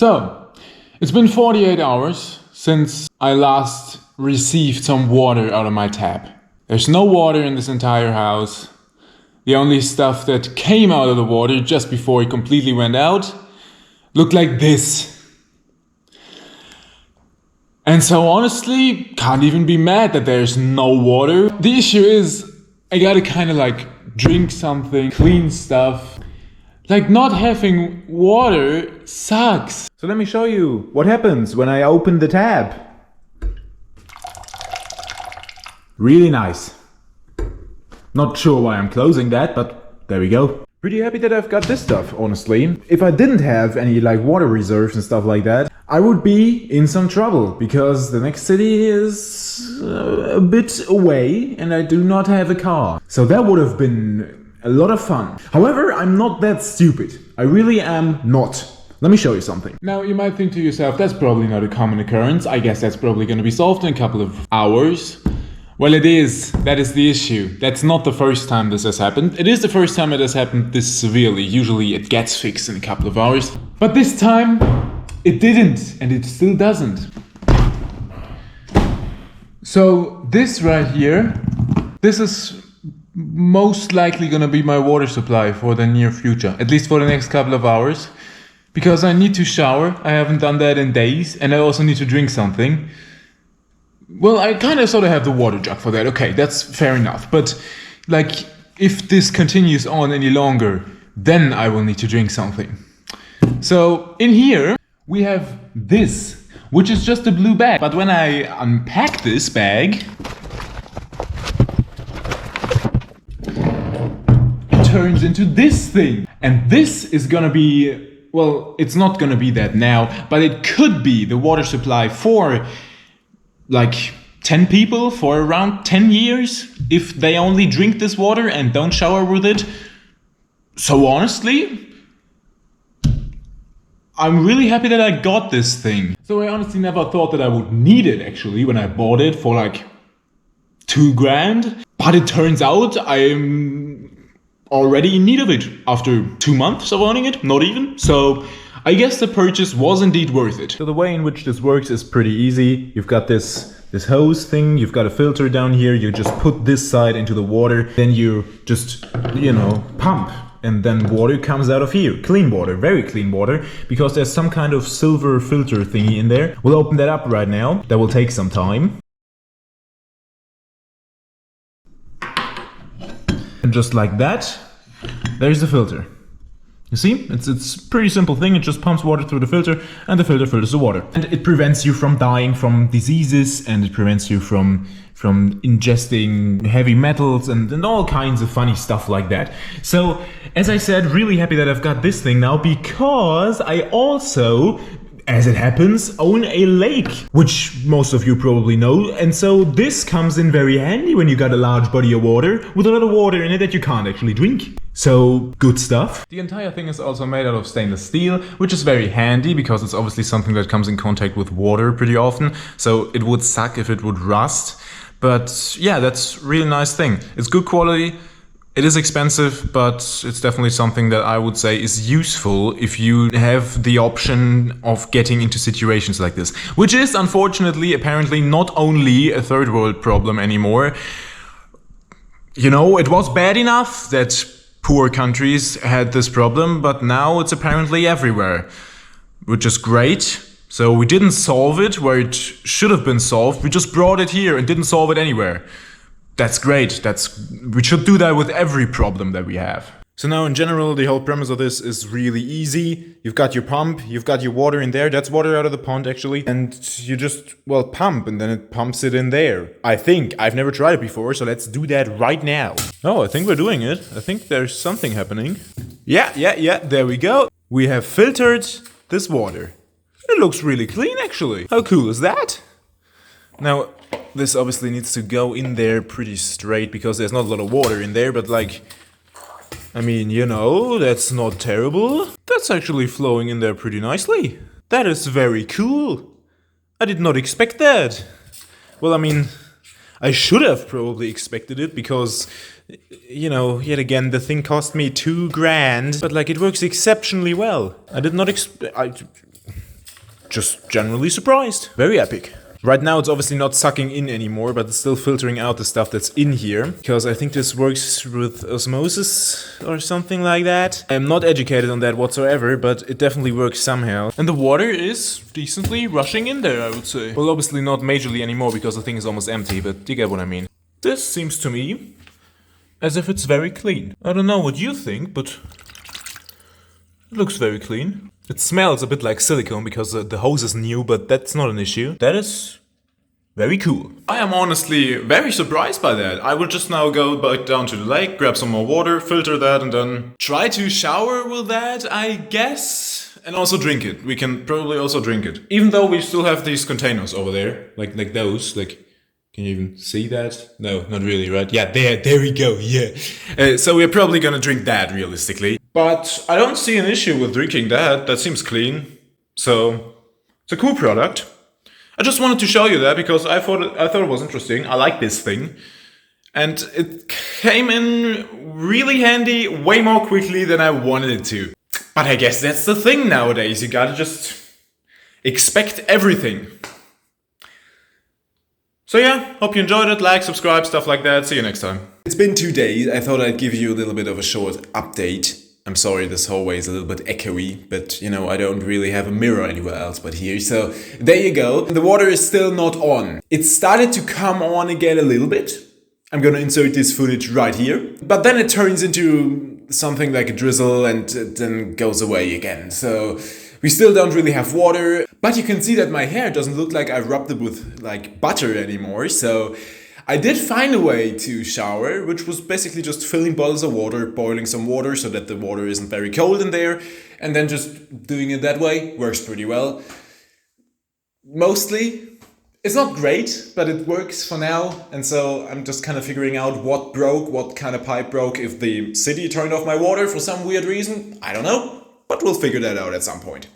So, it's been 48 hours since I last received some water out of my tap. There's no water in this entire house. The only stuff that came out of the water just before it completely went out looked like this. And so honestly, can't even be mad that there's no water. The issue is, I gotta kinda like drink something, clean stuff. Like not having water sucks. So let me show you what happens when I open the tab. Really nice. Not sure why I'm closing that, but there we go. Pretty happy that I've got this stuff, honestly. If I didn't have any like water reserves and stuff like that, I would be in some trouble because the next city is a bit away and I do not have a car. So that would have been a lot of fun. However, I'm not that stupid. I really am not. Let me show you something. Now you might think to yourself, that's probably not a common occurrence. I guess that's probably going to be solved in a couple of hours. Well, it is. That is the issue. That's not the first time this has happened. It is the first time it has happened this severely. Usually it gets fixed in a couple of hours. But this time, it didn't. And it still doesn't. So this right here, this is most likely gonna be my water supply for the near future. At least for the next couple of hours. Because I need to shower. I haven't done that in days. And I also need to drink something. Well, I kind of sort of have the water jug for that. Okay, that's fair enough. But, like, if this continues on any longer, then I will need to drink something. So, in here, we have this, which is just a blue bag. But when I unpack this bag, it turns into this thing. And this is gonna be, well, it's not gonna be that now, but it could be the water supply for like 10 people for around 10 years if they only drink this water and don't shower with it. So honestly, I'm really happy that I got this thing. So I honestly never thought that I would need it actually when I bought it for like $2,000. But it turns out I'm already in need of it after 2 months of owning it, not even. So I guess the purchase was indeed worth it. So the way in which this works is pretty easy. You've got this hose thing, you've got a filter down here, you just put this side into the water, then you just, pump. And then water comes out of here. Clean water, very clean water, because there's some kind of silver filter thingy in there. We'll open that up right now. That will take some time. And just like that, there's the filter. You see, it's a pretty simple thing. It just pumps water through the filter and the filter filters the water. And it prevents you from dying from diseases and it prevents you from ingesting heavy metals and all kinds of funny stuff like that. So, as I said, really happy that I've got this thing now because I also, as it happens, own a lake, which most of you probably know, and so this comes in very handy when you got a large body of water with a lot of water in it that you can't actually drink. So, good stuff. The entire thing is also made out of stainless steel, which is very handy because it's obviously something that comes in contact with water pretty often, so it would suck if it would rust. But yeah, that's a really nice thing. It's good quality. It is expensive, but it's definitely something that I would say is useful if you have the option of getting into situations like this. Which is, unfortunately, apparently not only a third world problem anymore. You know, it was bad enough that poor countries had this problem, but now it's apparently everywhere. Which is great. So we didn't solve it where it should have been solved, we just brought it here and didn't solve it anywhere. That's great. We should do that with every problem that we have. So now in general, the whole premise of this is really easy. You've got your pump, you've got your water in there. That's water out of the pond actually. And you just, pump and then it pumps it in there. I think. I've never tried it before, so let's do that right now. Oh, I think we're doing it. I think there's something happening. Yeah, there we go. We have filtered this water. It looks really clean actually. How cool is that? Now, this obviously needs to go in there pretty straight because there's not a lot of water in there, but that's not terrible. That's actually flowing in there pretty nicely. That is very cool. I did not expect that. Well, I should have probably expected it because, yet again, the thing cost me $2,000, but it works exceptionally well. I did not just generally surprised. Very epic. Right now it's obviously not sucking in anymore, but it's still filtering out the stuff that's in here, because I think this works with osmosis or something like that. I'm not educated on that whatsoever, but it definitely works somehow. And the water is decently rushing in there, I would say. Well, obviously not majorly anymore because the thing is almost empty, but you get what I mean. This seems to me as if it's very clean. I don't know what you think, but it looks very clean. It smells a bit like silicone because the hose is new, but that's not an issue. That is very cool. I am honestly very surprised by that. I will just now go back down to the lake, grab some more water, filter that, and then try to shower with that, I guess. And also drink it. We can probably also drink it. Even though we still have these containers over there, like those, like... Can you even see that? No, not really, right? Yeah, there we go, yeah. So we're probably gonna drink that, realistically. But I don't see an issue with drinking that. That seems clean. So, it's a cool product. I just wanted to show you that because I thought it was interesting. I like this thing. And it came in really handy, way more quickly than I wanted it to. But I guess that's the thing nowadays. You gotta just expect everything. So yeah, hope you enjoyed it, like, subscribe, stuff like that. See you next time. It's been 2 days. I thought I'd give you a little bit of a short update. I'm sorry this hallway is a little bit echoey, but you know, I don't really have a mirror anywhere else but here. So there you go. The water is still not on. It started to come on again a little bit. I'm gonna insert this footage right here. But then it turns into something like a drizzle and then goes away again. So we still don't really have water, but you can see that my hair doesn't look like I rubbed it with like butter anymore. So I did find a way to shower, which was basically just filling bottles of water, boiling some water so that the water isn't very cold in there, and then just doing it that way works pretty well. Mostly. It's not great, but it works for now, and so I'm just kind of figuring out what broke, what kind of pipe broke, if the city turned off my water for some weird reason. I don't know, but we'll figure that out at some point.